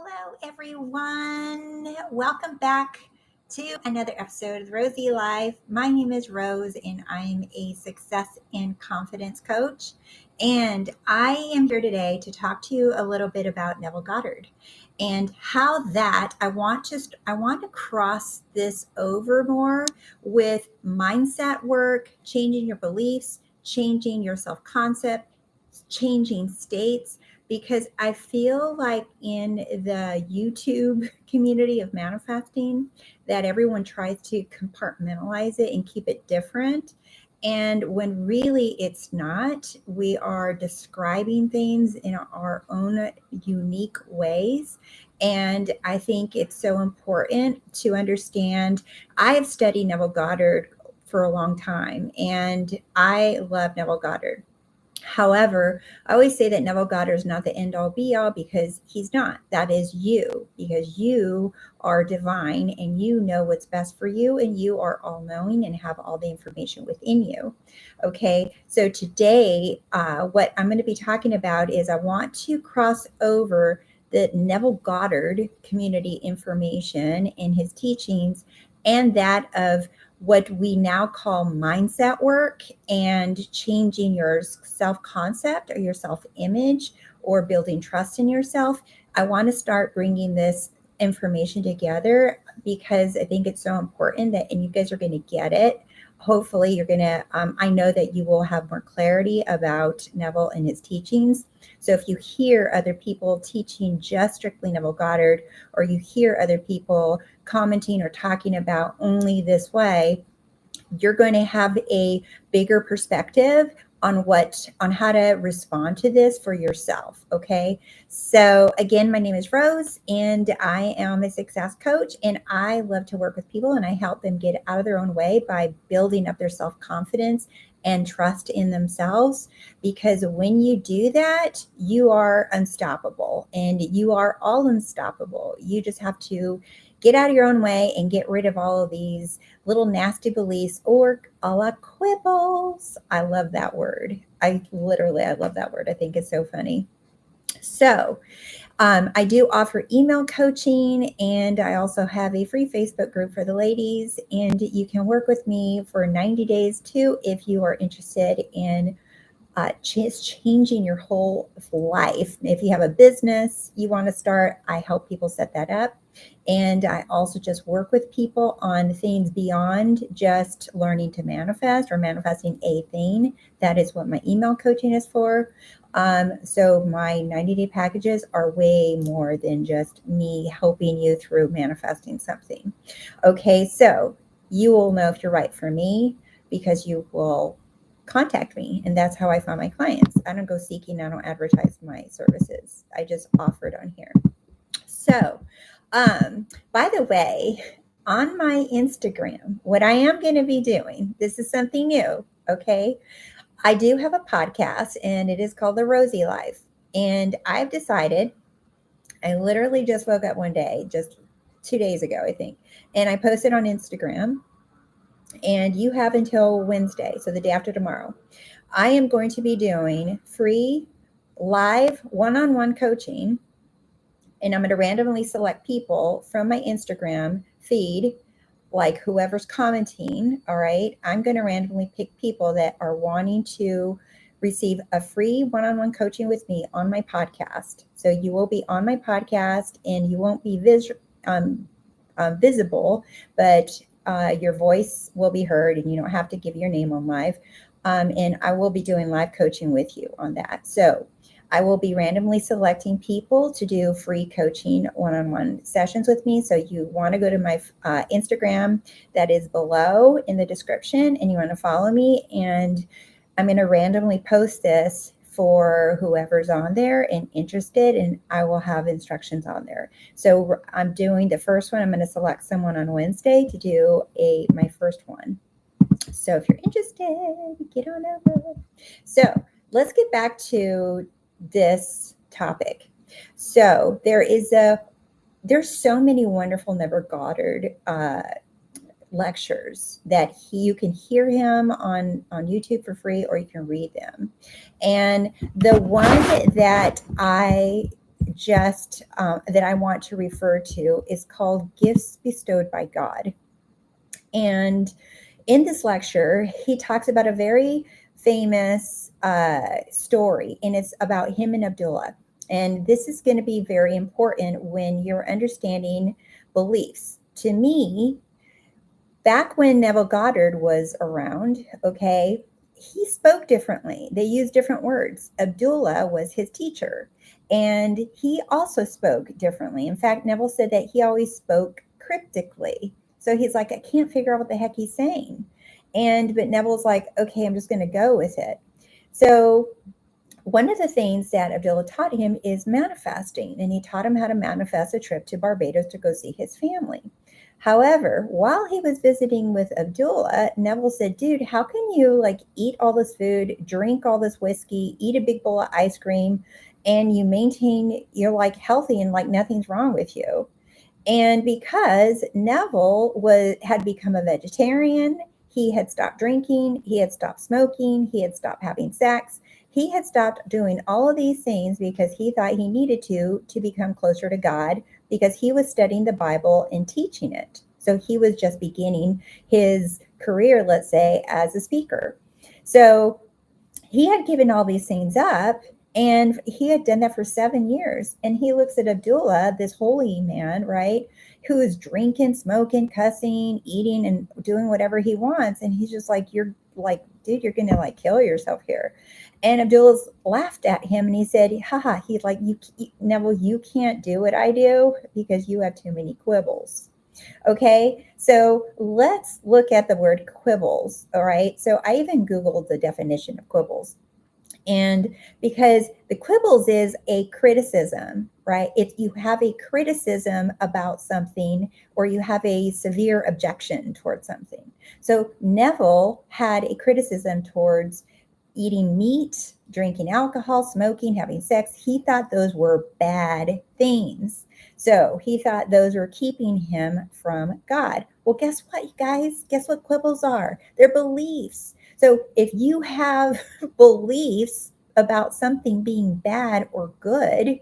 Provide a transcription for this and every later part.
Hello, everyone. Welcome back to another episode of the Rosey Life. My name is Rose, and I'm a success and confidence coach. And I am here today to talk to you a little bit about Neville Goddard and how that I want to cross this over more with mindset work, changing your beliefs, changing your self-concept, changing states, because I feel like in the YouTube community of manifesting that everyone tries to compartmentalize it and keep it different. And when really it's not, we are describing things in our own unique ways. And I think it's so important to understand. I have studied Neville Goddard for a long time, and I love Neville Goddard. However, I always say that Neville Goddard is not the end all be all, because he's not. That is you, because you are divine and you know what's best for you, and you are all knowing and have all the information within you. Okay, so today, what I'm going to be talking about is I want to cross over the Neville Goddard community information in his teachings and that of what we now call mindset work and changing your self-concept or your self-image or building trust in yourself. I want to start bringing this information together because I think it's so important and you guys are going to get it. Hopefully you're going to, I know that you will have more clarity about Neville and his teachings. So if you hear other people teaching just strictly Neville Goddard, or you hear other people commenting or talking about only this way, you're going to have a bigger perspective on how to respond to this for yourself. Okay. So again, my name is Rose, and I am a success coach, and I love to work with people, and I help them get out of their own way by building up their self-confidence and trust in themselves. Because when you do that, you are unstoppable, and you are all unstoppable. You just have to get out of your own way and get rid of all of these little nasty beliefs, or a la Quibbles. I love that word. I love that word. I think it's so funny. So I do offer email coaching, and I also have a free Facebook group for the ladies, and you can work with me for 90 days too if you are interested in just changing your whole life. If you have a business you want to start, I help people set that up. And I also just work with people on things beyond just learning to manifest or manifesting a thing. That is what my email coaching is for. So my 90-day packages are way more than just me helping you through manifesting something. Okay, so you will know if you're right for me because you will contact me, and that's how I find my clients. I don't go seeking, I don't advertise my services. I just offer it on here. So, by the way, on my Instagram, what I am going to be doing, this is something new, okay? I do have a podcast, and it is called The Rosey Life. And I've decided, I literally just woke up one day, just 2 days ago, I think, and I posted on Instagram, and you have until Wednesday, so the day after tomorrow. I am going to be doing free live one-on-one coaching, and I'm going to randomly select people from my Instagram feed, like whoever's commenting. All right. I'm going to randomly pick people that are wanting to receive a free one-on-one coaching with me on my podcast. So you will be on my podcast, and you won't be visible, but your voice will be heard, and you don't have to give your name on live. And I will be doing live coaching with you on that. So I will be randomly selecting people to do free coaching one-on-one sessions with me. So you want to go to my Instagram that is below in the description, and you want to follow me. And I'm going to randomly post this for whoever's on there and interested, and I will have instructions on there. So I'm doing the first one. I'm going to select someone on Wednesday to do my first one. So if you're interested, get on over. So let's get back to this topic. So there's so many wonderful Neville Goddard lectures that you can hear him on YouTube for free, or you can read them. And the one that I just that I want to refer to is called Gifts Bestowed by God. And in this lecture, he talks about a very famous story, and it's about him and Abdullah. And this is going to be very important when you're understanding beliefs. To me, back when Neville Goddard was around, okay, he spoke differently. They used different words. Abdullah was his teacher, and he also spoke differently. In fact, Neville said that he always spoke cryptically. So he's like, I can't figure out what the heck he's saying. But Neville's like, okay, I'm just going to go with it. So one of the things that Abdullah taught him is manifesting, and he taught him how to manifest a trip to Barbados to go see his family. However, while he was visiting with Abdullah, Neville said, dude, how can you like eat all this food, drink all this whiskey, eat a big bowl of ice cream, and you maintain you're like healthy and like nothing's wrong with you? And because Neville had become a vegetarian, he had stopped drinking, he had stopped smoking, he had stopped having sex. He had stopped doing all of these things because he thought he needed to become closer to God, because he was studying the Bible and teaching it. So he was just beginning his career, let's say, as a speaker. So he had given all these things up, and he had done that for 7 years. And he looks at Abdullah, this holy man, right, who is drinking, smoking, cussing, eating, and doing whatever he wants. And he's just like, you're like, dude, you're going to like kill yourself here. And Abdullah's laughed at him, and he said, haha, he's like, Neville, you can't do what I do because you have too many quibbles. Okay, so let's look at the word quibbles. All right, so I even Googled the definition of quibbles. And because the quibbles is a criticism, right? If you have a criticism about something, or you have a severe objection towards something. So Neville had a criticism towards eating meat, drinking alcohol, smoking, having sex. He thought those were bad things. So he thought those were keeping him from God. Well, guess what, you guys? Guess what quibbles are? They're beliefs. So if you have beliefs about something being bad or good,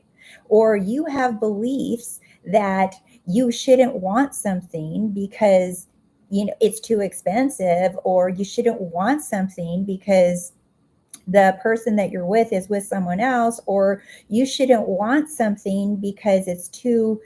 or you have beliefs that you shouldn't want something because it's too expensive, or you shouldn't want something because the person that you're with is with someone else, or you shouldn't want something because it's too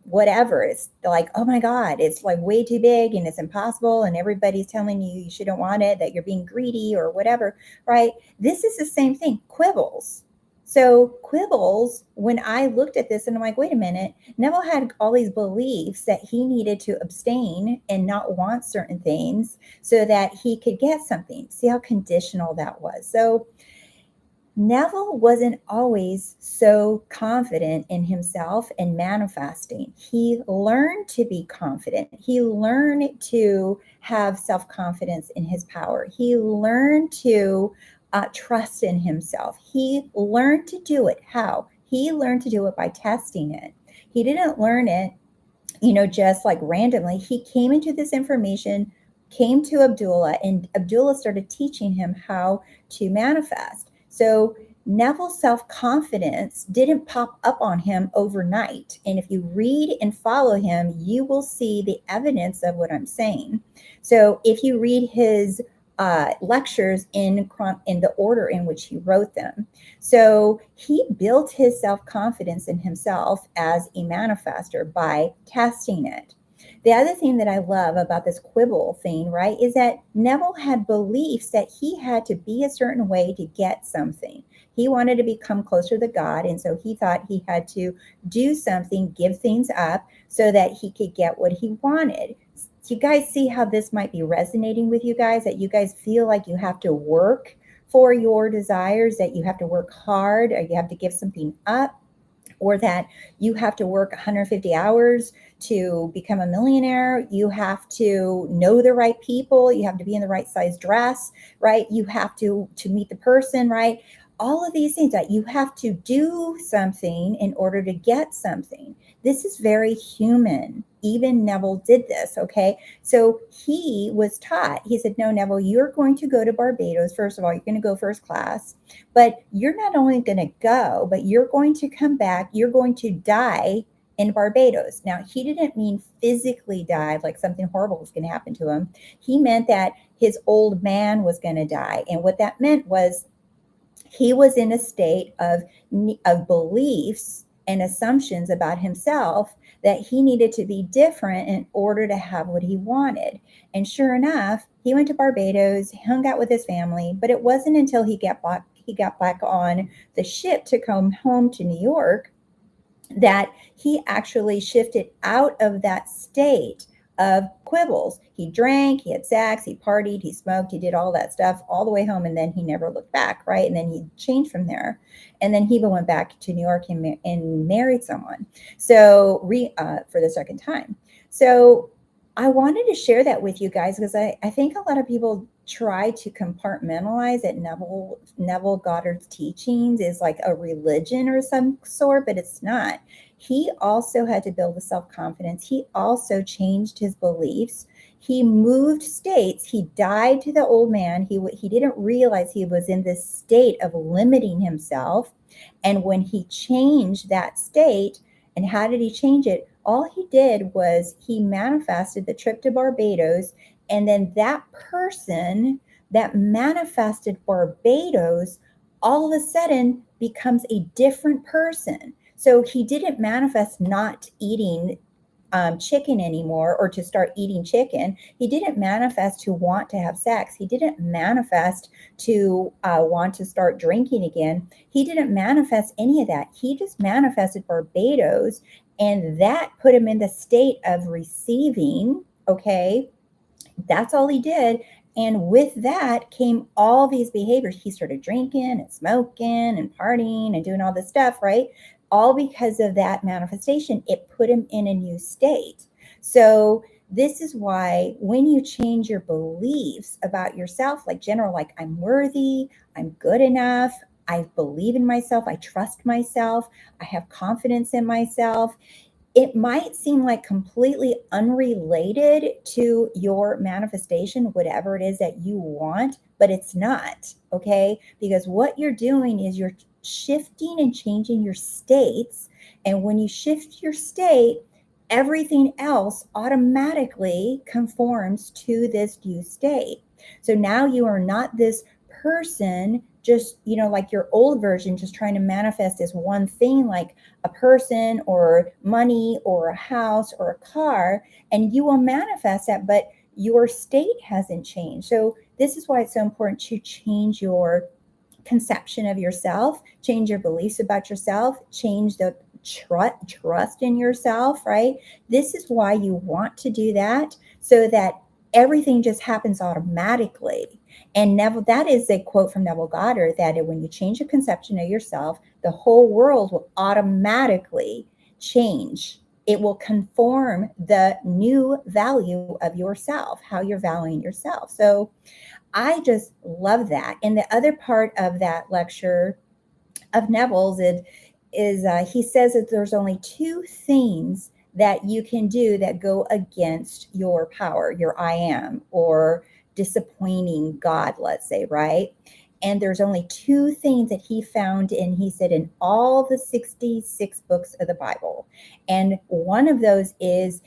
whatever. It's like, oh my God, it's like way too big and it's impossible, and everybody's telling you shouldn't want it, that you're being greedy or whatever, right? This is the same thing, quibbles. So quibbles, when I looked at this and I'm like, wait a minute, Neville had all these beliefs that he needed to abstain and not want certain things so that he could get something. See how conditional that was. So Neville wasn't always so confident in himself and manifesting. He learned to be confident. He learned to have self-confidence in his power. He learned to trust in himself. He learned to do it. How? He learned to do it by testing it. He didn't learn it, just like randomly. He came into this information, came to Abdullah, and Abdullah started teaching him how to manifest. So Neville's self-confidence didn't pop up on him overnight. And if you read and follow him, you will see the evidence of what I'm saying. So if you read his lectures in the order in which he wrote them. So he built his self-confidence in himself as a manifester by testing it. The other thing that I love about this quibble thing, right, is that Neville had beliefs that he had to be a certain way to get something. He wanted to become closer to God, and so he thought he had to do something, give things up, so that he could get what he wanted. Do you guys see how this might be resonating with you guys, that you guys feel like you have to work for your desires, that you have to work hard, or you have to give something up, or that you have to work 150 hours to become a millionaire? You have to know the right people. You have to be in the right size dress, right? You have to meet the person, right? all of these things that you have to do something in order to get something. This is very human. Even Neville did this, okay? So he was taught, he said, no, Neville, you're going to go to Barbados. First of all, you're going to go first class, but you're not only going to go, but you're going to come back. You're going to die in Barbados. Now, he didn't mean physically die, like something horrible was going to happen to him. He meant that his old man was going to die. And what that meant was he was in a state of beliefs and assumptions about himself that he needed to be different in order to have what he wanted. And sure enough, he went to Barbados, hung out with his family, but it wasn't until he got back on the ship to come home to New York that he actually shifted out of that state of Quibbles. He drank, he had sex, he partied, he smoked, he did all that stuff all the way home, and then he never looked back, right? And then he changed from there. And then he went back to New York and married someone. So for the second time. So I wanted to share that with you guys because I think a lot of people try to compartmentalize that Neville Goddard's teachings is like a religion or some sort, but it's not. He also had to build the self-confidence. He also changed his beliefs. He moved states. He died to the old man. He didn't realize he was in this state of limiting himself. And when he changed that state, and how did he change it? All he did was he manifested the trip to Barbados, and then that person that manifested Barbados all of a sudden becomes a different person. So he didn't manifest not eating chicken anymore or to start eating chicken. He didn't manifest to want to have sex. He didn't manifest to want to start drinking again. He didn't manifest any of that. He just manifested Barbados, and that put him in the state of receiving, okay? That's all he did. And with that came all these behaviors. He started drinking and smoking and partying and doing all this stuff, right? All because of that manifestation. It put him in a new state. So this is why when you change your beliefs about yourself, like general, like I'm worthy, I'm good enough, I believe in myself, I trust myself, I have confidence in myself, it might seem like completely unrelated to your manifestation, whatever it is that you want, but it's not, okay? Because what you're doing is you're shifting and changing your states. And when you shift your state, everything else automatically conforms to this new state. So now you are not this person just, like your old version, just trying to manifest as one thing, like a person or money or a house or a car, and you will manifest that, but your state hasn't changed. So this is why it's so important to change your conception of yourself, change your beliefs about yourself, change the trust in yourself, right? This is why you want to do that, so that everything just happens automatically. And Neville, that is a quote from Neville Goddard, that when you change your conception of yourself, the whole world will automatically change. It will conform the new value of yourself, how you're valuing yourself. So I just love that. And the other part of that lecture of Neville's is he says that there's only two things that you can do that go against your power, your I am, or disappointing God, let's say, right? And there's only two things that he found he said, in all the 66 books of the Bible. And one of those is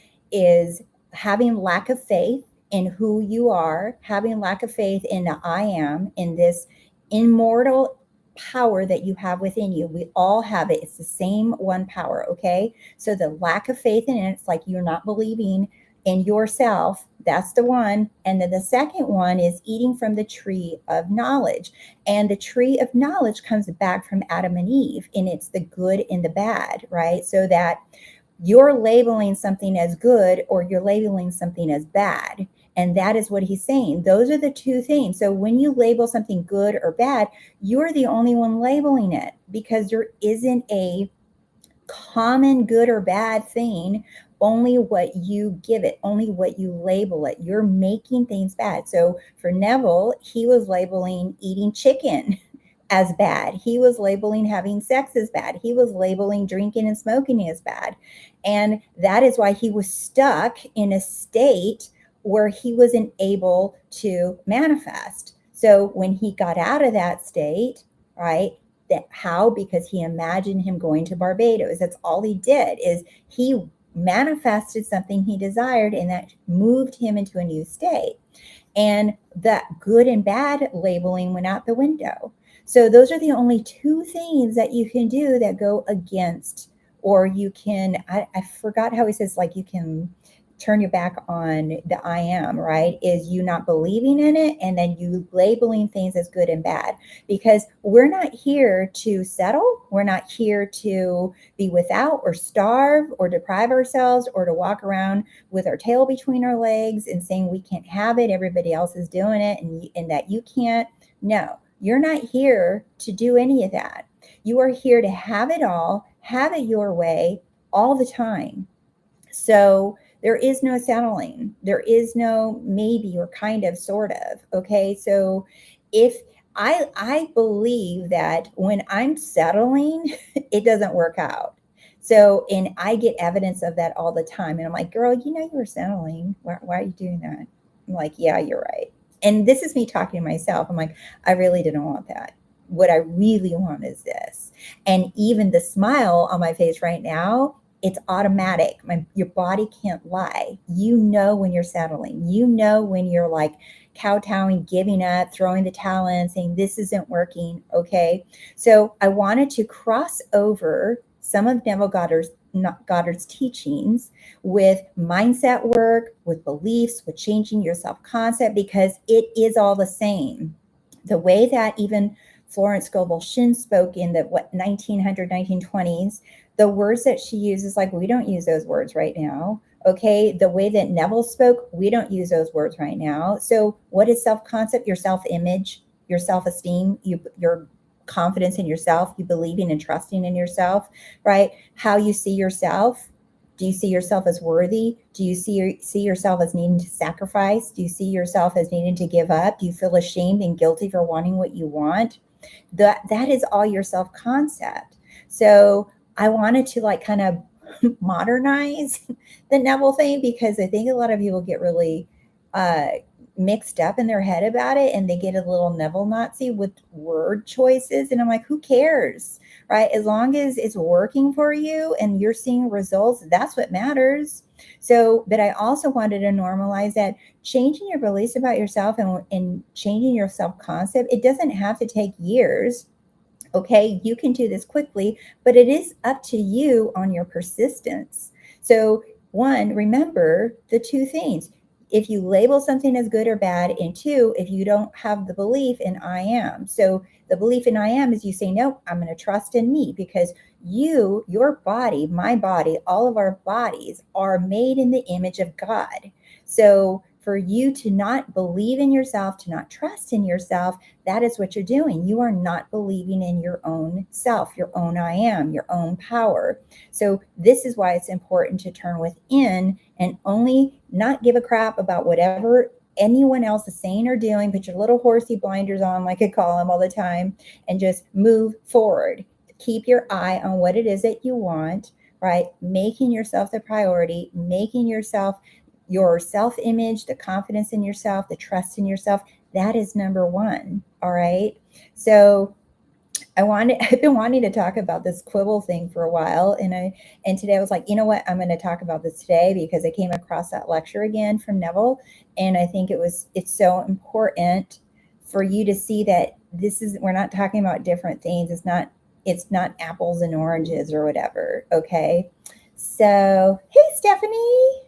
having lack of faith in who you are, having lack of faith in the I am, in this immortal power that you have within you. We all have it. It's the same one power, okay? So the lack of faith in it, it's like you're not believing in yourself. That's the one. And then the second one is eating from the tree of knowledge. And the tree of knowledge comes back from Adam and Eve, and it's the good and the bad, right? So that you're labeling something as good or you're labeling something as bad. And that is what he's saying. Those are the two things. So when you label something good or bad, you're the only one labeling it, because there isn't a common good or bad thing, only what you give it, only what you label it. You're making things bad. So for Neville, he was labeling eating chicken as bad. He was labeling having sex as bad. He was labeling drinking and smoking as bad. And that is why he was stuck in a state where he wasn't able to manifest. So when he got out of that state, right? That how? Because he imagined him going to Barbados. That's all he did, is he manifested something he desired, and that moved him into a new state. And that good and bad labeling went out the window. So those are the only two things that you can do that go against, or you can, I forgot how he says, like, you can turn your back on the I am, right? Is you not believing in it, and then you labeling things as good and bad, because we're not here to settle. We're not here to be without or starve or deprive ourselves or to walk around with our tail between our legs and saying we can't have it, everybody else is doing it, and that you can't. No, you're not here to do any of that. You are here to have it all, have it your way all the time. So there is no settling. There is no maybe or kind of, sort of. Okay. So if I believe that when I'm settling, it doesn't work out. So, and I get evidence of that all the time. And I'm like, girl, you know, you were settling. Why are you doing that? I'm like, yeah, you're right. And this is me talking to myself. I'm like, I really didn't want that. What I really want is this. And even the smile on my face right now, it's automatic. Your body can't lie. You know when you're settling. You know when you're like kowtowing, giving up, throwing the towel in, saying this isn't working. Okay. So I wanted to cross over some of Neville Goddard's teachings with mindset work, with beliefs, with changing your self-concept, because it is all the same. The way that even Florence Scovel Shinn spoke in the 1920s, the words that she uses, like, we don't use those words right now. Okay. The way that Neville spoke, we don't use those words right now. So what is self-concept? Your self-image, your self-esteem, your confidence in yourself, you believing and trusting in yourself, right? How you see yourself. Do you see yourself as worthy? Do you see yourself as needing to sacrifice? Do you see yourself as needing to give up? Do you feel ashamed and guilty for wanting what you want? That is all your self-concept. So I wanted to like kind of modernize the Neville thing, because I think a lot of people get really mixed up in their head about it, and they get a little Neville Nazi with word choices. And I'm like, who cares, right? As long as it's working for you and you're seeing results, that's what matters. So, but I also wanted to normalize that changing your beliefs about yourself and changing your self-concept, it doesn't have to take years. Okay, you can do this quickly, but it is up to you on your persistence. So, one, remember the two things. If you label something as good or bad, and two, if you don't have the belief in I am. So, the belief in I am is you say, no, I'm going to trust in me, because your body, my body, all of our bodies are made in the image of God. So, for you to not believe in yourself, to not trust in yourself, that is what you're doing. You are not believing in your own self, your own I am, your own power. So this is why it's important to turn within and only not give a crap about whatever anyone else is saying or doing. Put your little horsey blinders on, like I call them all the time, and just move forward. Keep your eye on what it is that you want, right? Making yourself the priority, making yourself your self-image, the confidence in yourself, the trust in yourself. That is number one. All right. So I've been wanting to talk about this quibble thing for a while. And today I was like, you know what? I'm going to talk about this today, because I came across that lecture again from Neville. And I think it's so important for you to see that we're not talking about different things. It's not apples and oranges or whatever. Okay. So, hey, Stephanie.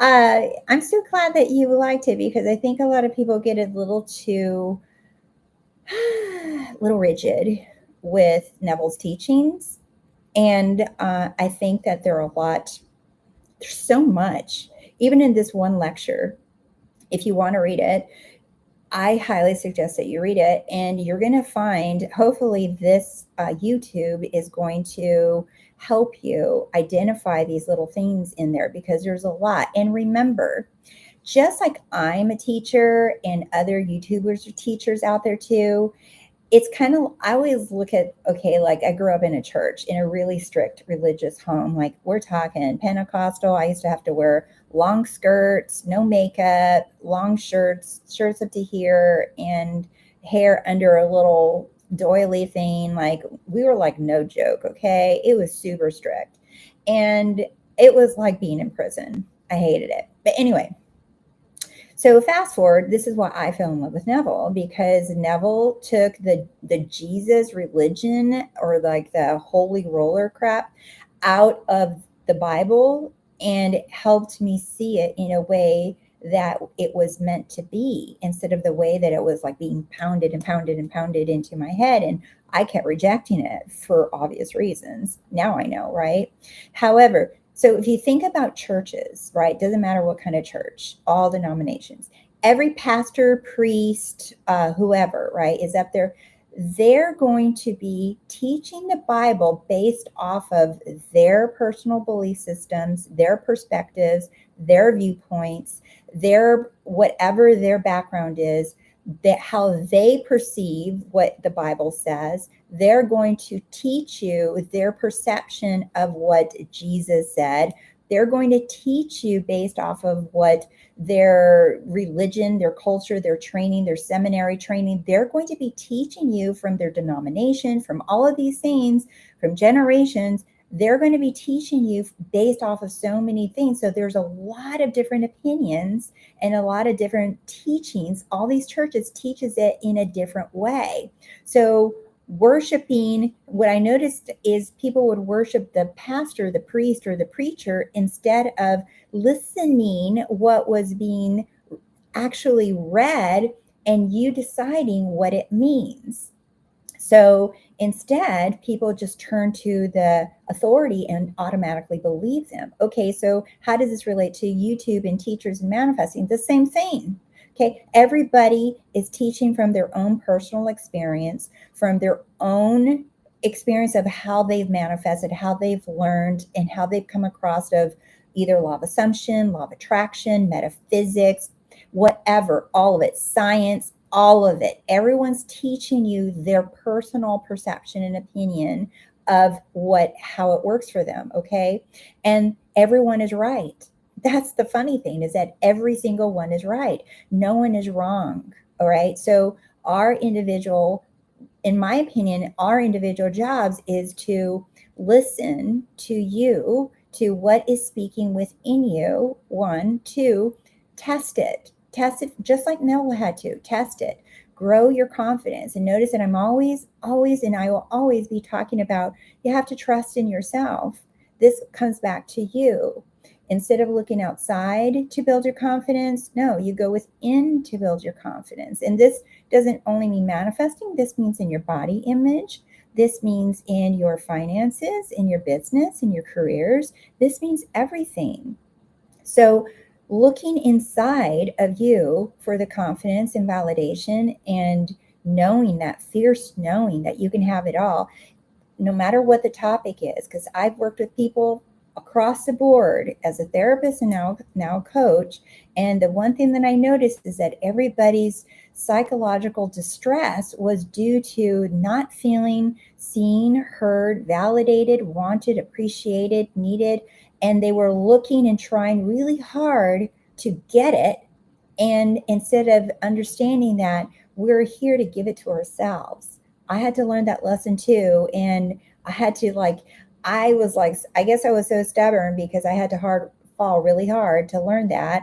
I'm so glad that you liked it, because I think a lot of people get a little too little rigid with Neville's teachings. And I think that there's so much, even in this one lecture. If you want to read it, I highly suggest that you read it, and you're going to find, hopefully this YouTube is going to help you identify these little things in there, because there's a lot. And remember, just like I'm a teacher and other YouTubers are teachers out there too, it's kind of, I always look at, okay, like I grew up in a church in a really strict religious home. Like we're talking Pentecostal. I used to have to wear long skirts, no makeup, long shirts up to here, and hair under a little doily thing. Like we were like no joke. Okay. It was super strict. And it was like being in prison. I hated it. But anyway, so fast forward, this is why I fell in love with Neville, because Neville took the Jesus religion, or like the holy roller crap, out of the Bible and helped me see it in a way that it was meant to be, instead of the way that it was like being pounded and pounded and pounded into my head. And I kept rejecting it for obvious reasons. Now I know, right? However, so if you think about churches, right, doesn't matter what kind of church, all denominations, every pastor, priest, whoever, right, is up there, they're going to be teaching the Bible based off of their personal belief systems, their perspectives, their viewpoints, their whatever their background is, that how they perceive what the Bible says. They're going to teach you their perception of what Jesus said. They're going to teach you based off of what their religion, their culture, their training, their seminary training. They're going to be teaching you from their denomination, from all of these things, from generations. They're going to be teaching you based off of so many things. So there's a lot of different opinions and a lot of different teachings. All these churches teaches it in a different way. So worshiping, what I noticed is people would worship the pastor, the priest, or the preacher instead of listening what was being actually read and you deciding what it means. So instead, people just turn to the authority and automatically believe them. Okay, so how does this relate to YouTube and teachers and manifesting? The same thing. Okay, everybody is teaching from their own personal experience, from their own experience of how they've manifested, how they've learned, and how they've come across of either law of assumption, law of attraction, metaphysics, whatever, all of it, science, all of it. Everyone's teaching you their personal perception and opinion of how it works for them. Okay. And everyone is right. That's the funny thing, is that every single one is right. No one is wrong. All right. So our individual, in my opinion, our individual jobs is to listen to you, to what is speaking within you. One, two, test it just like Neville had to test it, grow your confidence. And notice that I'm always, and I will always be talking about, you have to trust in yourself. This comes back to you. Instead of looking outside to build your confidence, no, you go within to build your confidence. And this doesn't only mean manifesting, this means in your body image. This means in your finances, in your business, in your careers. This means everything. So looking inside of you for the confidence and validation, and knowing that fierce knowing that you can have it all, no matter what the topic is. Because I've worked with people across the board as a therapist and now a coach. And the one thing that I noticed is that everybody's psychological distress was due to not feeling seen, heard, validated, wanted, appreciated, needed. And they were looking and trying really hard to get it. And instead of understanding that we're here to give it to ourselves. I had to learn that lesson too. And I had to I guess I was so stubborn because I had to fall really hard to learn that.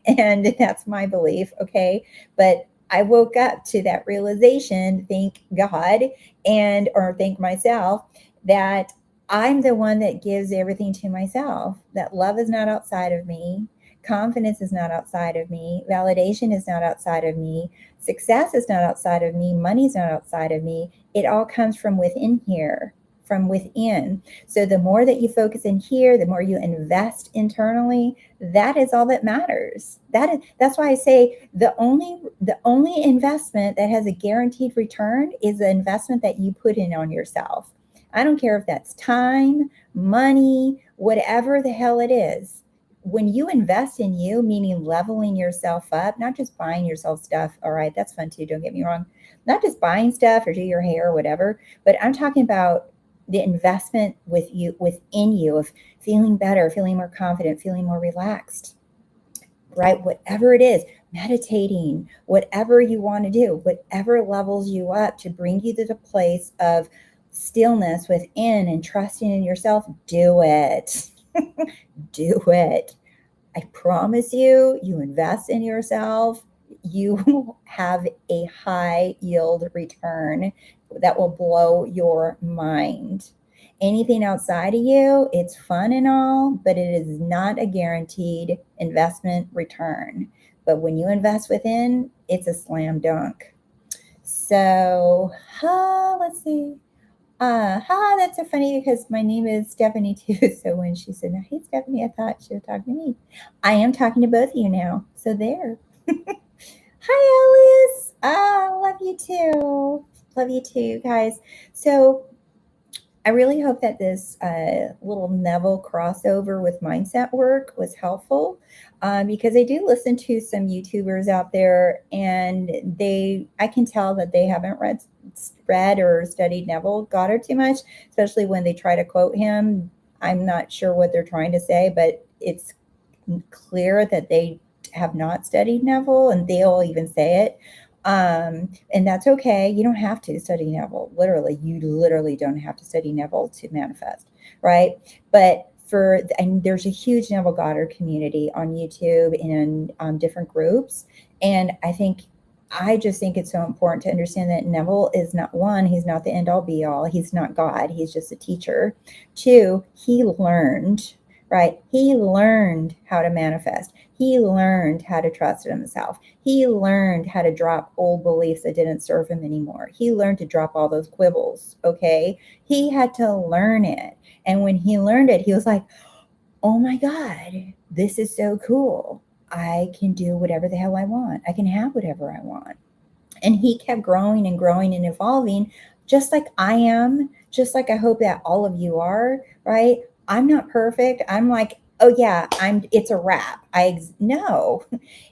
And that's my belief. Okay. But I woke up to that realization, thank God, or thank myself, that I'm the one that gives everything to myself, that love is not outside of me. Confidence is not outside of me. Validation is not outside of me. Success is not outside of me. Money is not outside of me. It all comes from within here, from within. So the more that you focus in here, the more you invest internally, that is all that matters. That's why I say the only investment that has a guaranteed return is the investment that you put in on yourself. I don't care if that's time, money, whatever the hell it is. when you invest in you, meaning leveling yourself up, not just buying yourself stuff. All right, that's fun too. Don't get me wrong. Not just buying stuff or do your hair or whatever, but I'm talking about the investment within you of feeling better, feeling more confident, feeling more relaxed, right? Whatever it is, meditating, whatever you want to do, whatever levels you up to bring you to the place of stillness within and trusting in yourself, do it. Do it. I promise you, you invest in yourself, you have a high yield return that will blow your mind. Anything outside of you, it's fun and all, but it is not a guaranteed investment return. But when you invest within, it's a slam dunk. So, let's see. That's so funny because my name is Stephanie too. So when she said, "Hey Stephanie," I thought she was talking to me. I am talking to both of you now. So there. Hi Alice. Love you too. Love you too, guys. So I really hope that this little Neville crossover with mindset work was helpful, because I do listen to some YouTubers out there, and I can tell that they haven't read or studied Neville Goddard too much, especially when they try to quote him. I'm not sure what they're trying to say, but it's clear that they have not studied Neville, and they'll even say it. And that's okay. You don't have to study Neville. You literally don't have to study Neville to manifest, right? But and there's a huge Neville Goddard community on YouTube and different groups. And I just think it's so important to understand that Neville is not, one, he's not the end all be all. He's not God. He's just a teacher. Two, he learned, right? He learned how to manifest. He learned how to trust in himself. He learned how to drop old beliefs that didn't serve him anymore. He learned to drop all those quibbles, okay? He had to learn it. And when he learned it, he was like, oh my God, this is so cool. I can do whatever the hell I want. I can have whatever I want. And he kept growing and growing and evolving, just like I am, just like I hope that all of you are, right? I'm not perfect. I'm like, oh yeah, it's a wrap. No,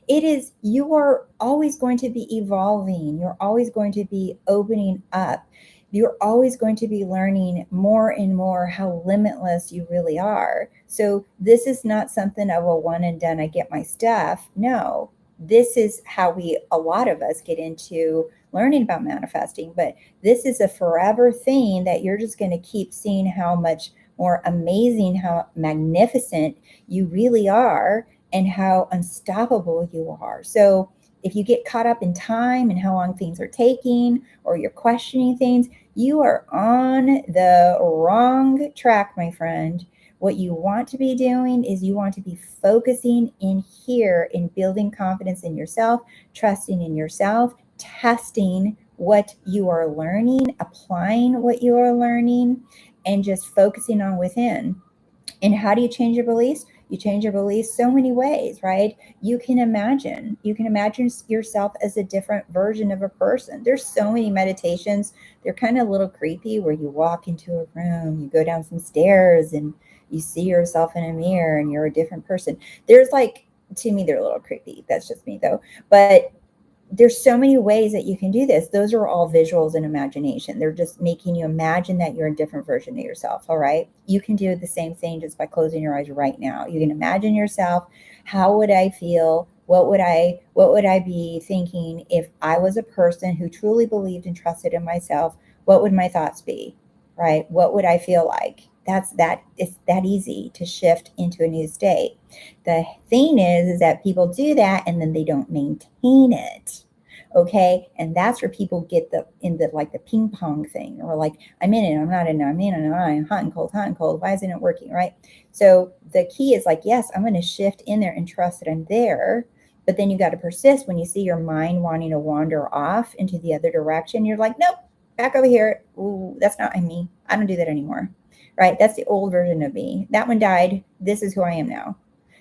it is, you are always going to be evolving. You're always going to be opening up. You're always going to be learning more and more how limitless you really are. So this is not something of a one and done, I get my stuff. No, this is how a lot of us get into learning about manifesting, but this is a forever thing that you're just going to keep seeing how much more amazing, how magnificent you really are, and how unstoppable you are. So if you get caught up in time and how long things are taking, or you're questioning things, you are on the wrong track, my friend. What you want to be doing is you want to be focusing in here, in building confidence in yourself, trusting in yourself, testing what you are learning, applying what you are learning, and just focusing on within. And how do you change your beliefs? You change your beliefs so many ways, right? You can imagine yourself as a different version of a person. There's so many meditations. They're kind of a little creepy, where you walk into a room, you go down some stairs, and you see yourself in a mirror and you're a different person. To me, they're a little creepy. That's just me though. But there's so many ways that you can do this. Those are all visuals and imagination. They're just making you imagine that you're a different version of yourself. All right. You can do the same thing just by closing your eyes right now. You can imagine yourself. How would I feel? What would I be thinking if I was a person who truly believed and trusted in myself? What would my thoughts be? Right? What would I feel like? It's that easy to shift into a new state. The thing is that people do that and then they don't maintain it. Okay. And that's where people get like the ping pong thing, or like, I'm in it, I'm not in it, I'm in it, I'm hot and cold, hot and cold. Why isn't it working? Right. So the key is like, yes, I'm going to shift in there and trust that I'm there. But then you got to persist. When you see your mind wanting to wander off into the other direction, you're like, nope, back over here. Ooh, that's not me. I don't do that anymore. Right. That's the old version of me. That one died. This is who I am now.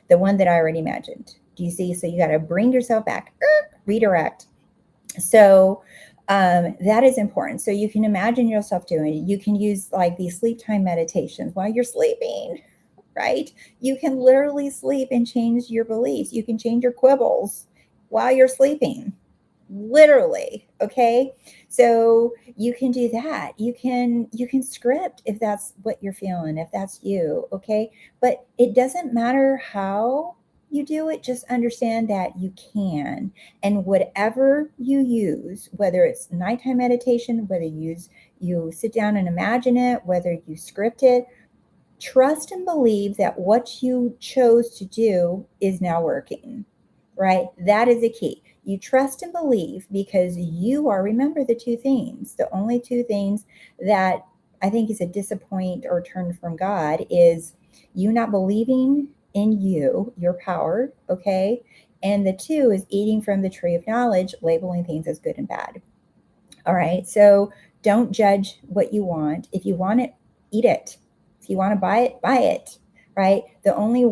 The one that I already imagined. Do you see? So you got to bring yourself back, redirect. So that is important. So you can imagine yourself doing it. You can use like these sleep time meditations while you're sleeping. right? You can literally sleep and change your beliefs. You can change your quibbles while you're sleeping, literally. Okay, so you can do that. You can script if that's what you're feeling, if that's you. Okay, but it doesn't matter how you do it, just understand that you can. And whatever you use, whether it's nighttime meditation, whether you sit down and imagine it, whether you script it, trust and believe that what you chose to do is now working, right? That is the key. You trust and believe because you are, remember the two things, the only two things that I think is a disappoint or turn from God is you not believing in you, your power, okay? And the two is eating from the tree of knowledge, labeling things as good and bad. All right. So don't judge what you want. If you want it, eat it. If you want to buy it. Right. The only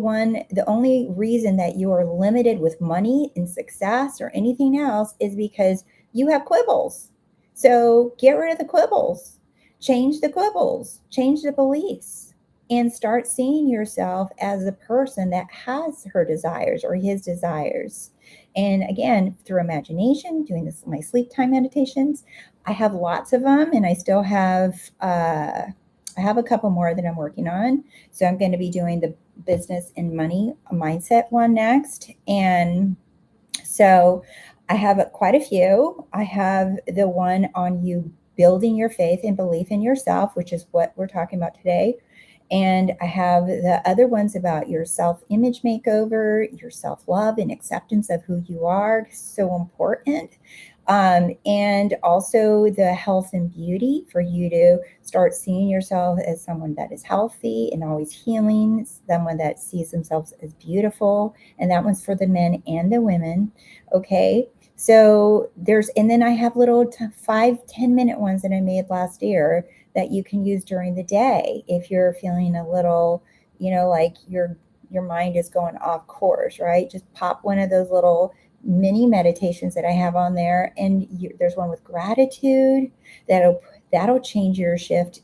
reason that you are limited with money and success or anything else is because you have quibbles. So get rid of the quibbles, change the quibbles, change the beliefs, and start seeing yourself as the person that has her desires or his desires. And again, through imagination, doing this, my sleep time meditations, I have lots of them, and I still have I have a couple more that I'm working on. So I'm going to be doing the business and money mindset one next, and so I have quite a few. I have the one on you building your faith and belief in yourself, which is what we're talking about today. And I have the other ones about your self image makeover, your self love and acceptance of who you are, so important. And also the health and beauty for you to start seeing yourself as someone that is healthy and always healing, someone that sees themselves as beautiful. And that one's for the men and the women. Okay. So and then I have little 5-10 minute ones that I made last year that you can use during the day if you're feeling a little, like your mind is going off course, right? Just pop one of those little mini meditations that I have on there, and there's one with gratitude that'll change your shift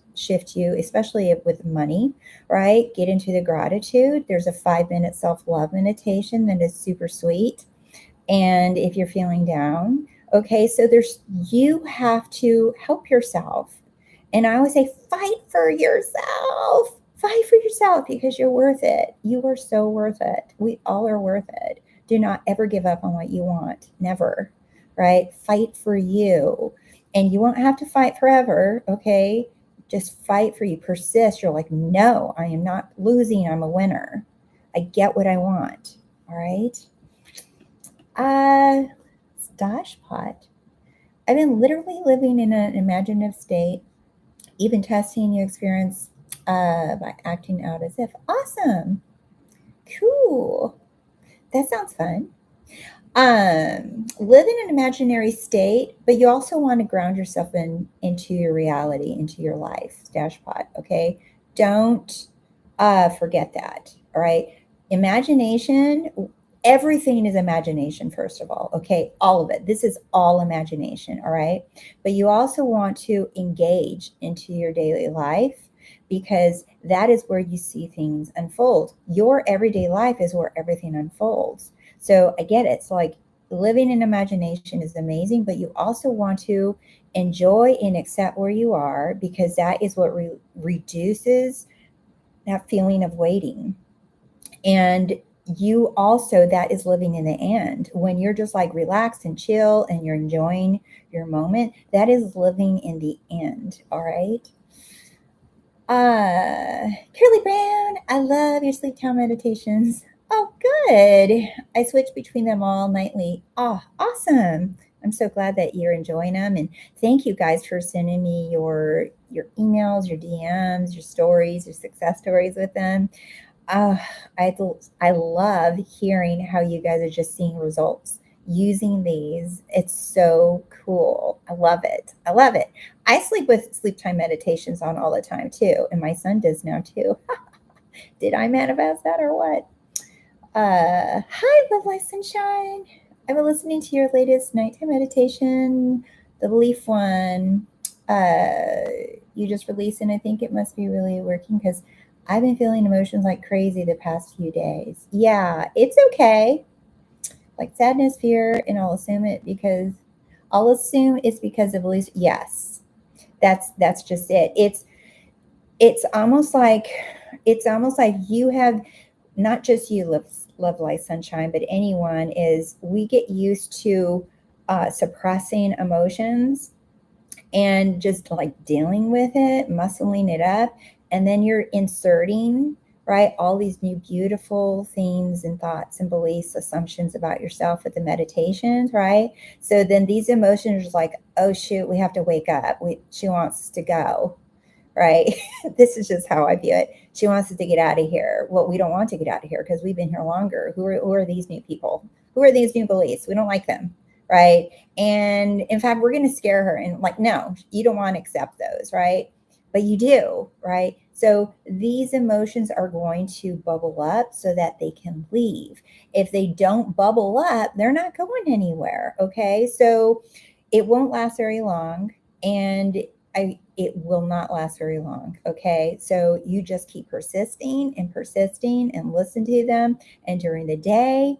you, especially with money, right? Get into the gratitude. There's a 5-minute self-love meditation that is super sweet. And if you're feeling down, okay, so you have to help yourself. And I always say, fight for yourself. Fight for yourself because you're worth it. You are so worth it. We all are worth it. Do not ever give up on what you want. Never, right? Fight for you. And you won't have to fight forever, okay? Just fight for you. Persist. You're like, no, I am not losing. I'm a winner. I get what I want. All right. Stash pot. I've been literally living in an imaginative state, even testing new experience by acting out as if. Awesome. Cool. That sounds fun. Live in an imaginary state, but you also want to ground yourself into your reality, into your life. Stash pot. Okay. Don't forget that. All right. Imagination. Everything is imagination, first of all. Okay. All of it. This is all imagination. All right. But you also want to engage into your daily life because that is where you see things unfold. Your everyday life is where everything unfolds. So I get it. It's like living in imagination is amazing, but you also want to enjoy and accept where you are because that is what reduces that feeling of waiting. And you also, that is living in the end. When you're just like relaxed and chill and you're enjoying your moment, that is living in the end. All right. Curly Brown, I love your sleep time meditations. Oh, good. I switch between them all nightly. Oh, awesome. I'm so glad that you're enjoying them. And thank you guys for sending me your emails, your DMs, your stories, your success stories with them. I love hearing how you guys are just seeing results using these. It's so cool. I love it. I love it. I sleep with sleep time meditations on all the time too. And my son does now too. Did I manifest that or what? Hi, Love Life Sunshine. I've been listening to your latest nighttime meditation, the belief one. You just released, and I think it must be really working because I've been feeling emotions like crazy the past few days. Yeah, it's okay. Like sadness, fear, and I'll assume it's because of beliefs. Yes, that's just it. It's almost like you have, not just you, love light sunshine, but anyone, is we get used to suppressing emotions and just like dealing with it, muscling it up, and then you're inserting, right, all these new beautiful things and thoughts and beliefs, assumptions about yourself with the meditations, right? So then these emotions are like, oh shoot, we have to wake up. She wants us to go, right? This is just how I view it. She wants us to get out of here. Well, we don't want to get out of here because we've been here longer. Who are these new people? Who are these new beliefs? We don't like them, right? And in fact, we're going to scare her. And like, no, you don't want to accept those, right? But you do, right? So these emotions are going to bubble up so that they can leave. If they don't bubble up, they're not going anywhere, okay? So it won't last very long. And it will not last very long. Okay. So you just keep persisting and listen to them. And during the day,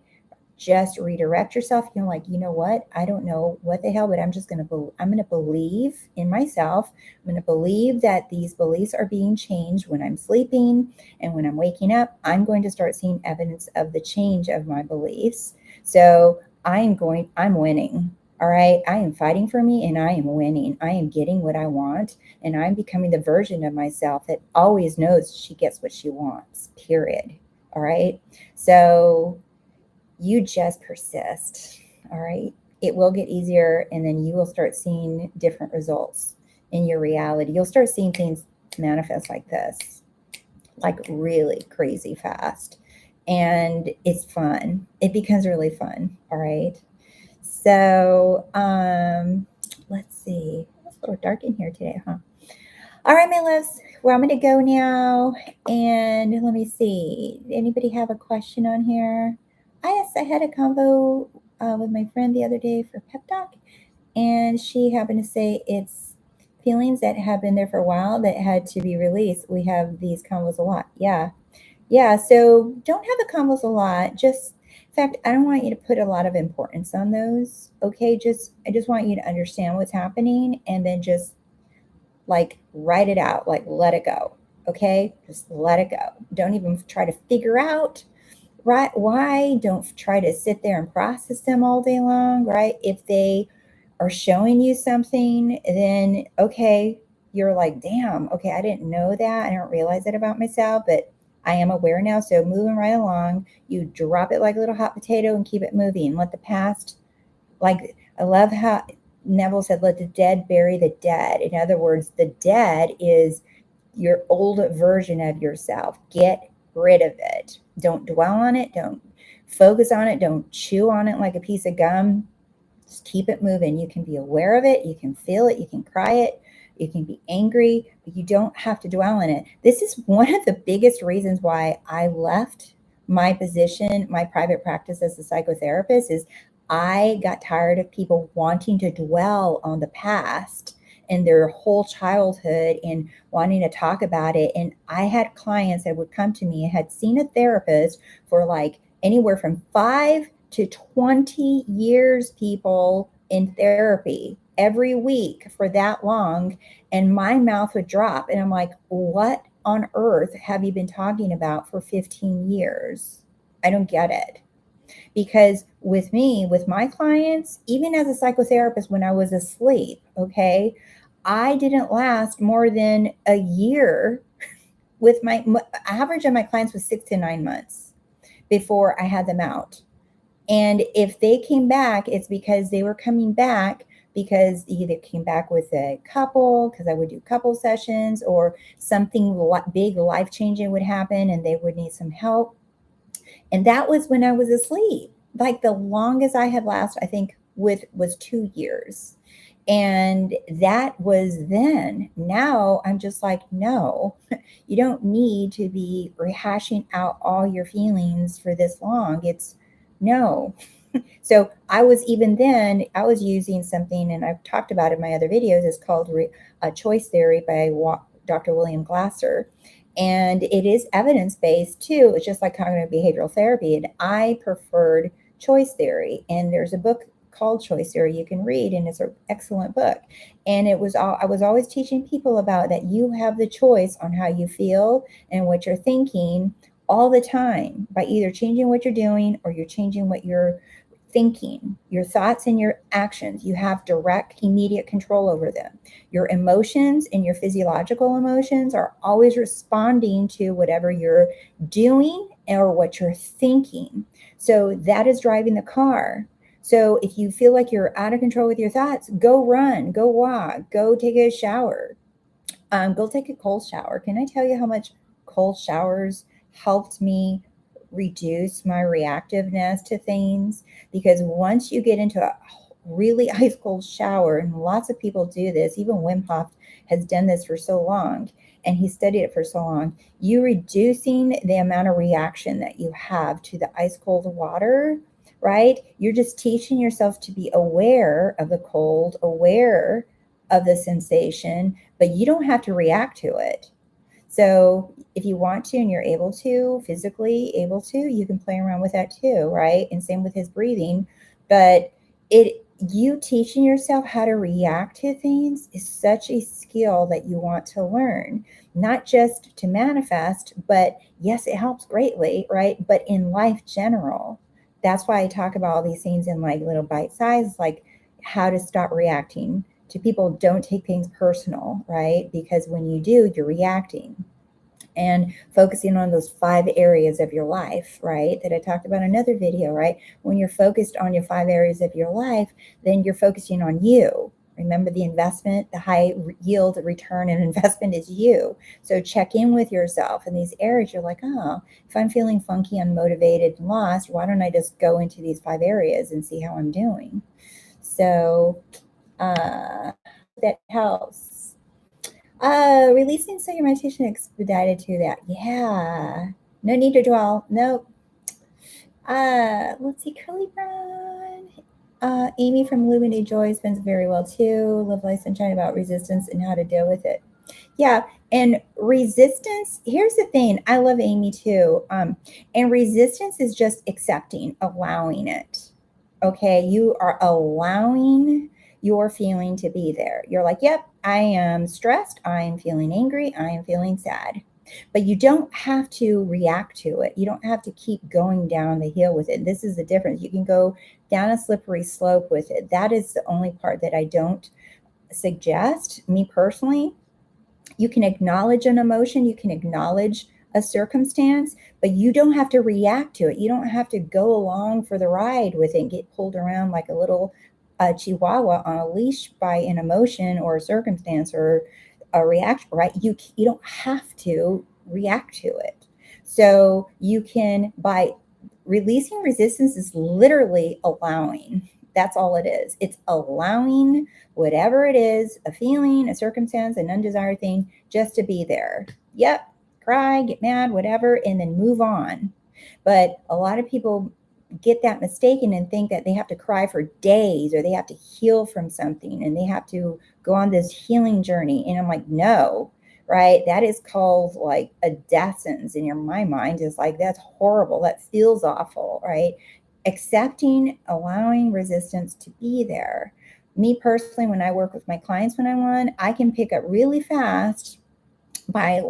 just redirect yourself. You're like, you know what? I don't know what the hell, but I'm just I'm going to believe in myself. I'm going to believe that these beliefs are being changed when I'm sleeping, and when I'm waking up, I'm going to start seeing evidence of the change of my beliefs. So I'm winning. All right. I am fighting for me and I am winning. I am getting what I want, and I'm becoming the version of myself that always knows she gets what she wants, period. All right. So you just persist. All right. It will get easier, and then you will start seeing different results in your reality. You'll start seeing things manifest like this, like really crazy fast. And it's fun. It becomes really fun. All right. So let's see. It's a little dark in here today, huh? All right, my loves. Well, I'm going to go now. And let me see. Anybody have a question on here? I had a convo with my friend the other day for Pep Talk, and she happened to say it's feelings that have been there for a while that had to be released. We have these convos a lot. Yeah. Yeah. So don't have the convos a lot. Just, in fact, I don't want you to put a lot of importance on those. Okay. I just want you to understand what's happening, and then just like write it out, like let it go. Okay. Just let it go. Don't even try to figure out, right? Why? Don't try to sit there and process them all day long, right? If they are showing you something, then okay, you're like, damn, okay, I didn't know that. I don't realize it about myself, but I am aware now. So moving right along, you drop it like a little hot potato and keep it moving. Let the past, like, I love how Neville said, let the dead bury the dead. In other words, the dead is your old version of yourself. Get rid of it. Don't dwell on it. Don't focus on it. Don't chew on it like a piece of gum. Just keep it moving. You can be aware of it. You can feel it. You can cry it. You can be angry, but you don't have to dwell on it. This is one of the biggest reasons why I left my position, my private practice as a psychotherapist, is I got tired of people wanting to dwell on the past and their whole childhood and wanting to talk about it. And I had clients that would come to me and had seen a therapist for like anywhere from 5 to 20 years, people, in therapy every week for that long. And my mouth would drop. And I'm like, what on earth have you been talking about for 15 years? I don't get it. Because with me, with my clients, even as a psychotherapist, when I was asleep, okay, I didn't last more than a year. With my average of my clients was 6 to 9 months before I had them out. And if they came back, it's because they were coming back because either came back with a couple, because I would do couple sessions, or something big life-changing would happen and they would need some help. And that was when I was asleep. Like the longest I had lasted, I think, was 2 years. And that was then. Now I'm just like, no, you don't need to be rehashing out all your feelings for this long. It's no. So I was using something, and I've talked about it in my other videos. It's called choice theory by Dr. William Glasser. And it is evidence-based too. It's just like cognitive behavioral therapy. And I preferred choice theory. And there's a book called Choice Theory you can read, and it's an excellent book. And I was always teaching people about that you have the choice on how you feel and what you're thinking all the time by either changing what you're doing or you're changing what you're thinking. Your thoughts and your actions, you have direct, immediate control over them. Your emotions and your physiological emotions are always responding to whatever you're doing or what you're thinking. So that is driving the car. So if you feel like you're out of control with your thoughts, go run, go walk, go take a shower, go take a cold shower. Can I tell you how much cold showers helped me reduce my reactiveness to things? Because once you get into a really ice cold shower, and lots of people do this, even Wim Hof has done this for so long, and he studied it for so long, you reducing the amount of reaction that you have to the ice cold water, right? You're just teaching yourself to be aware of the cold, aware of the sensation, but you don't have to react to it. So if you want to and you're able to, physically able to, you can play around with that too, right? And same with his breathing. But you teaching yourself how to react to things is such a skill that you want to learn, not just to manifest, but yes, it helps greatly, right? But in life general. That's why I talk about all these things in like little bite size, like how to stop reacting to people. Don't take things personal, right? Because when you do, you're reacting. And focusing on those 5 areas of your life, right? That I talked about in another video, right? When you're focused on your 5 areas of your life, then you're focusing on you. Remember, the investment, the high yield return and investment is you. So check in with yourself in these areas. You're like, oh, if I'm feeling funky, unmotivated, and lost, why don't I just go into these 5 areas and see how I'm doing? So that helps. Releasing so your meditation expedited to that. Yeah. No need to dwell. Nope. Let's see. Curly Brown. Amy from Luminary Joy spends very well too. Love Life Sunshine about resistance and how to deal with it. Yeah. And resistance, here's the thing. I love Amy too. And resistance is just accepting, allowing it. Okay. You are allowing your feeling to be there. You're like, yep, I am stressed. I am feeling angry. I am feeling sad. But you don't have to react to it. You don't have to keep going down the hill with it. This is the difference. You can go down a slippery slope with it. That is the only part that I don't suggest, me personally. You can acknowledge an emotion, you can acknowledge a circumstance, but you don't have to react to it. You don't have to go along for the ride with it and get pulled around like a little chihuahua on a leash by an emotion or a circumstance or a reaction, right? You don't have to react to it. So you can, by releasing resistance, is literally allowing. That's all it is. It's allowing whatever it is, a feeling, a circumstance, an undesired thing, just to be there. Yep, cry, get mad, whatever, and then move on. But a lot of people get that mistaken and think that they have to cry for days or they have to heal from something and they have to go on this healing journey. And I'm like, no, right? That is called like a death sentence in my mind. Is like, that's horrible. That feels awful, right? Accepting, allowing resistance to be there. Me personally, when I work with my clients one-on-one, I can pick up really fast by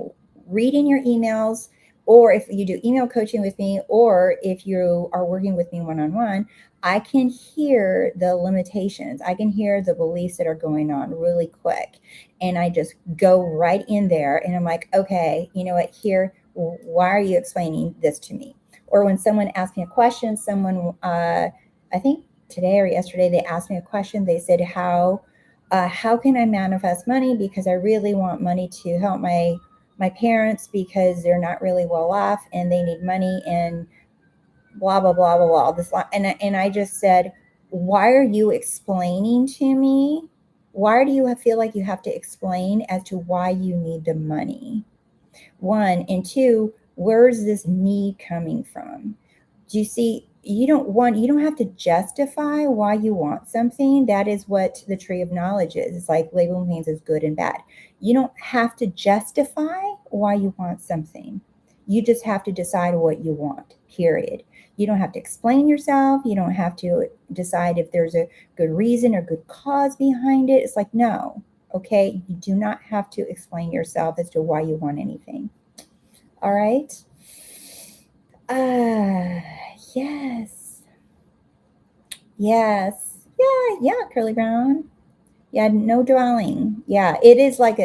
reading your emails, or if you do email coaching with me, or if you are working with me one-on-one, I can hear the limitations. I can hear the beliefs that are going on really quick. And I just go right in there and I'm like, okay, you know what, here, why are you explaining this to me? Or when someone asks me a question, I think today or yesterday, they asked me a question. They said, how can I manifest money? Because I really want money to help my parents because they're not really well off and they need money and blah, blah, blah, blah, blah. And I just said, why are you explaining to me? Why do you feel like you have to explain as to why you need the money? 1, and 2, where's this need coming from? Do you see? You don't have to justify why you want something. That is what the tree of knowledge is. It's like labeling things as good and bad. You don't have to justify why you want something. You just have to decide what you want, period. You don't have to explain yourself. You don't have to decide if there's a good reason or good cause behind it. It's like, no, okay? You do not have to explain yourself as to why you want anything. All right? Yes. Yes. Yeah, Curly Brown. Yeah, no dwelling. Yeah, it is like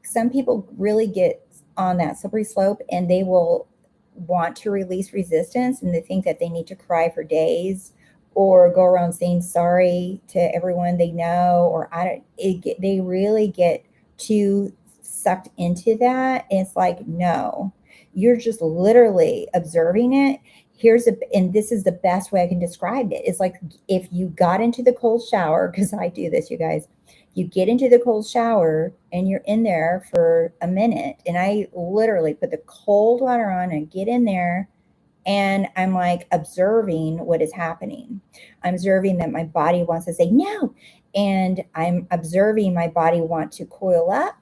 some people really get on that slippery slope and they will want to release resistance and they think that they need to cry for days or go around saying sorry to everyone they know, or they really get too sucked into that. And it's like, no, you're just literally observing it. And this is the best way I can describe it. It's like if you got into the cold shower, because I do this, you guys. You get into the cold shower and you're in there for a minute, and I literally put the cold water on and get in there, and I'm like observing what is happening. I'm observing that my body wants to say no, and I'm observing my body want to coil up.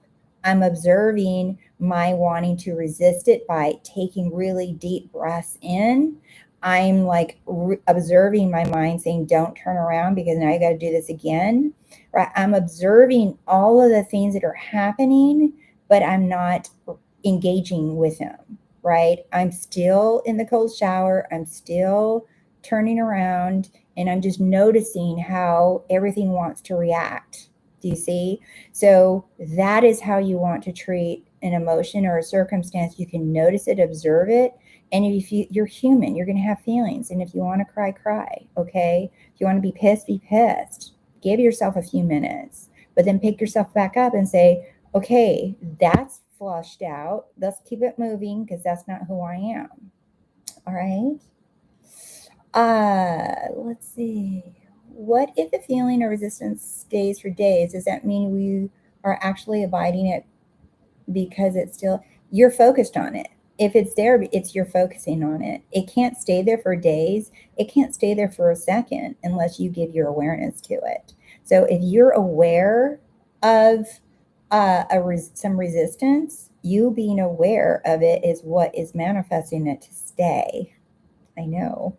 I'm observing my wanting to resist it by taking really deep breaths in. I'm like observing my mind saying, don't turn around because now you got to do this again. Right? I'm observing all of the things that are happening, but I'm not engaging with them. Right? I'm still in the cold shower. I'm still turning around, and I'm just noticing how everything wants to react. Do you see? So that is how you want to treat an emotion or a circumstance. You can notice it, observe it. And if you're human, you're going to have feelings. And if you want to cry, cry. Okay. If you want to be pissed, be pissed. Give yourself a few minutes, but then pick yourself back up and say, okay, that's flushed out. Let's keep it moving because that's not who I am. All right. Let's see. What if the feeling of resistance stays for days? Does that mean we are actually abiding it because you're focused on it? If it's there, you're focusing on it. It can't stay there for days. It can't stay there for a second unless you give your awareness to it. So if you're aware of some resistance, you being aware of it is what is manifesting it to stay. I know.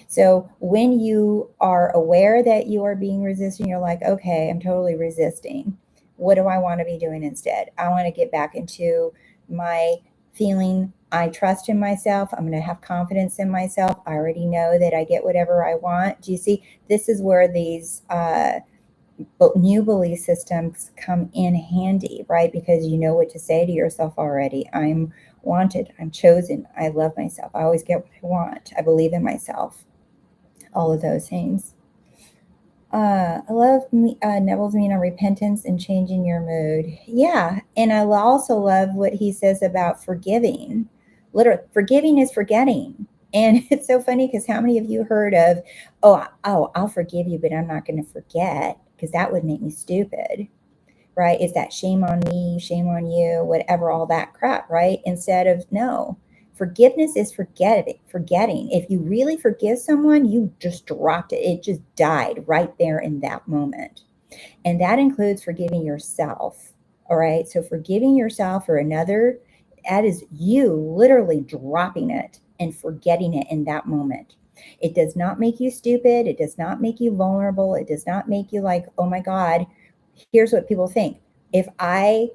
So when you are aware that you are being resistant, you're like, okay, I'm totally resisting. What do I want to be doing instead? I want to get back into my feeling I trust in myself. I'm going to have confidence in myself. I already know that I get whatever I want. Do you see? This is where these new belief systems come in handy, right? Because you know what to say to yourself already. I'm wanted. I'm chosen. I love myself. I always get what I want. I believe in myself. All of those things. I love Neville's mean on repentance and changing your mood. Yeah, and I also love what he says about forgiving. Literally, forgiving is forgetting. And it's so funny because how many of you heard of, I'll forgive you, but I'm not going to forget because that would make me stupid, right? It's that shame on me, shame on you, whatever, all that crap, right? Instead of, no, forgiveness is forgetting. If you really forgive someone, you just dropped it. It just died right there in that moment. And that includes forgiving yourself. All right. So forgiving yourself or another, that is you literally dropping it and forgetting it in that moment. It does not make you stupid. It does not make you vulnerable. It does not make you like, oh my God, here's what people think. If I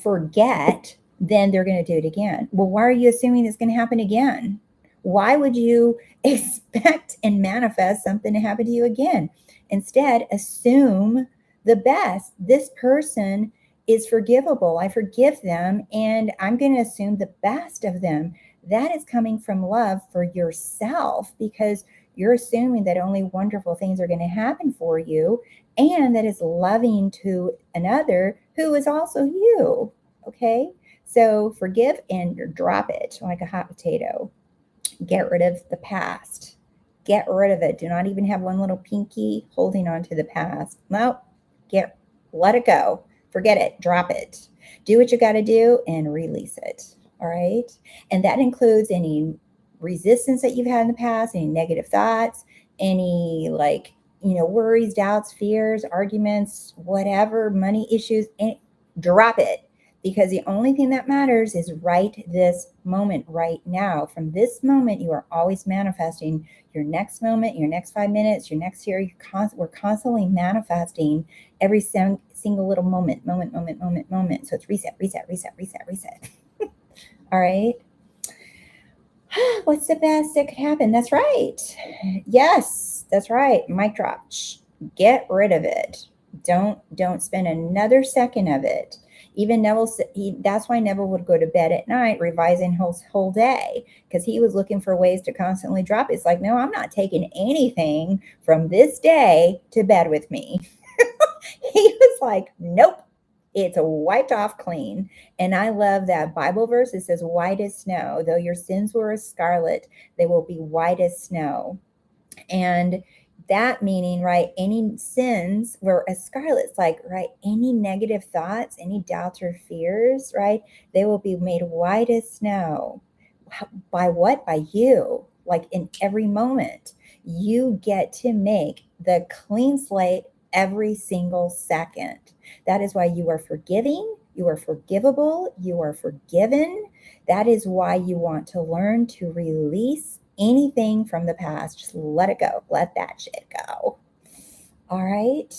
forget, then they're going to do it again. Well, why are you assuming it's going to happen again? Why would you expect and manifest something to happen to you again? Instead, assume the best. This person is forgivable. I forgive them, and I'm going to assume the best of them. That is coming from love for yourself because you're assuming that only wonderful things are going to happen for you, and that is loving to another who is also you. Okay? So forgive and drop it like a hot potato. Get rid of the past. Get rid of it. Do not even have one little pinky holding on to the past. No, let it go. Forget it. Drop it. Do what you got to do and release it. All right. And that includes any resistance that you've had in the past, any negative thoughts, any worries, doubts, fears, arguments, whatever, money issues, drop it. because the only thing that matters is right this moment, right now. From this moment, you are always manifesting your next moment, your next 5 minutes, your next year. We're constantly manifesting every single little moment. So it's reset, reset, reset, reset, reset. All right. What's the best that could happen? That's right. Yes, that's right. Mic drop. Get rid of it. Don't spend another second of it. Even Neville, that's why Neville would go to bed at night revising his whole day, because he was looking for ways to constantly drop it. It's like, no, I'm not taking anything from this day to bed with me. He was like, nope, it's wiped off clean. And I love that Bible verse. It says, white as snow, though your sins were as scarlet, they will be white as snow. And that meaning, right, any sins were as scarlet. It's like, right, any negative thoughts, any doubts or fears, right, they will be made white as snow. By what? By you. Like in every moment, you get to make the clean slate every single second. That is why you are forgiving, you are forgivable, you are forgiven. That is why you want to learn to release anything from the past. Just let it go. Let that shit go. All right.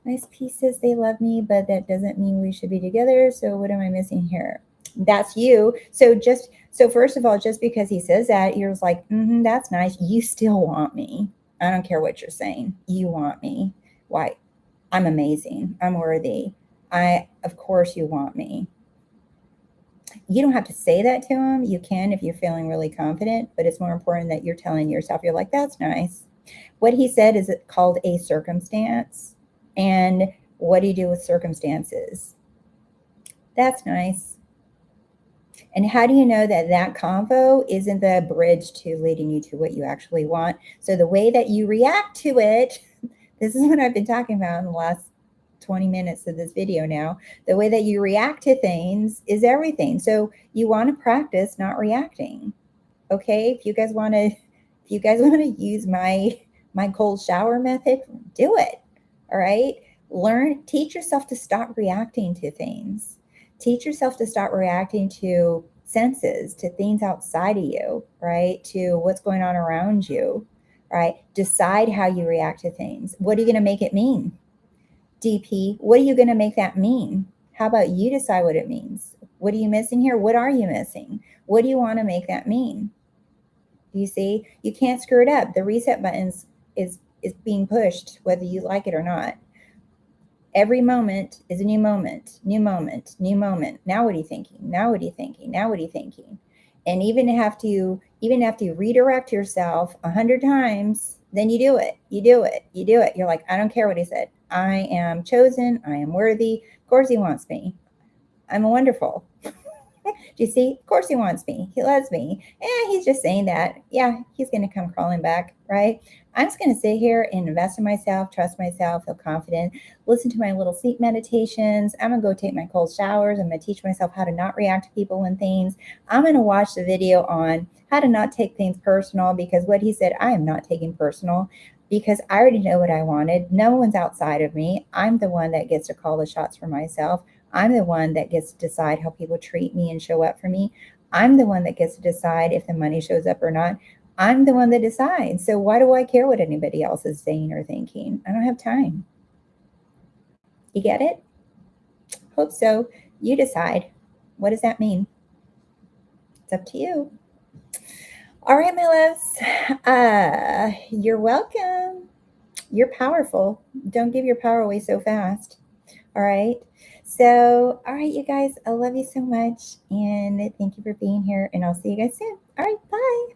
Nice pieces. They love me, but that doesn't mean we should be together. So what am I missing here? That's you. So first of all, just because he says that, you're like, that's nice. You still want me. I don't care what you're saying. You want me. Why? I'm amazing. I'm worthy. Of course you want me. You don't have to say that to him. You can if you're feeling really confident, but it's more important that you're telling yourself, you're like, that's nice. What he said is called a circumstance. And what do you do with circumstances? That's nice. And how do you know that that convo isn't the bridge to leading you to what you actually want? So the way that you react to it, this is what I've been talking about in the last 20 minutes of this video now. The way that you react to things is everything. So you want to practice not reacting. Okay? If you guys want to use my cold shower method, do it. All right? Teach yourself to stop reacting to things. Teach yourself to stop reacting to senses, to things outside of you, right? To what's going on around you, right? Decide how you react to things. What are you going to make it mean? DP, what are you going to make that mean? How about you decide what it means? What are you missing here? What are you missing? What do you want to make that mean? You see, you can't screw it up. The reset button is being pushed, whether you like it or not. Every moment is a new moment, new moment, new moment. Now what are you thinking? Now what are you thinking? Now what are you thinking? And even after you redirect yourself 100 times, then you do it. You do it. You do it. You're like, I don't care what he said. I am chosen. I am worthy. Of course he wants me. I'm wonderful. Do you see? Of course he wants me. He loves me. He's just saying that. Yeah, he's going to come crawling back, right? I'm just going to sit here and invest in myself, trust myself, feel confident, listen to my little sleep meditations. I'm going to go take my cold showers. I'm going to teach myself how to not react to people and things. I'm going to watch the video on how to not take things personal, because what he said, I am not taking personal, because I already know what I wanted. No one's outside of me. I'm the one that gets to call the shots for myself. I'm the one that gets to decide how people treat me and show up for me. I'm the one that gets to decide if the money shows up or not. I'm the one that decides. So why do I care what anybody else is saying or thinking? I don't have time. You get it? Hope so. You decide. What does that mean? It's up to you. All right, my loves. You're welcome. You're powerful. Don't give your power away so fast. All right. So, all right, you guys, I love you so much. And thank you for being here. And I'll see you guys soon. All right. Bye.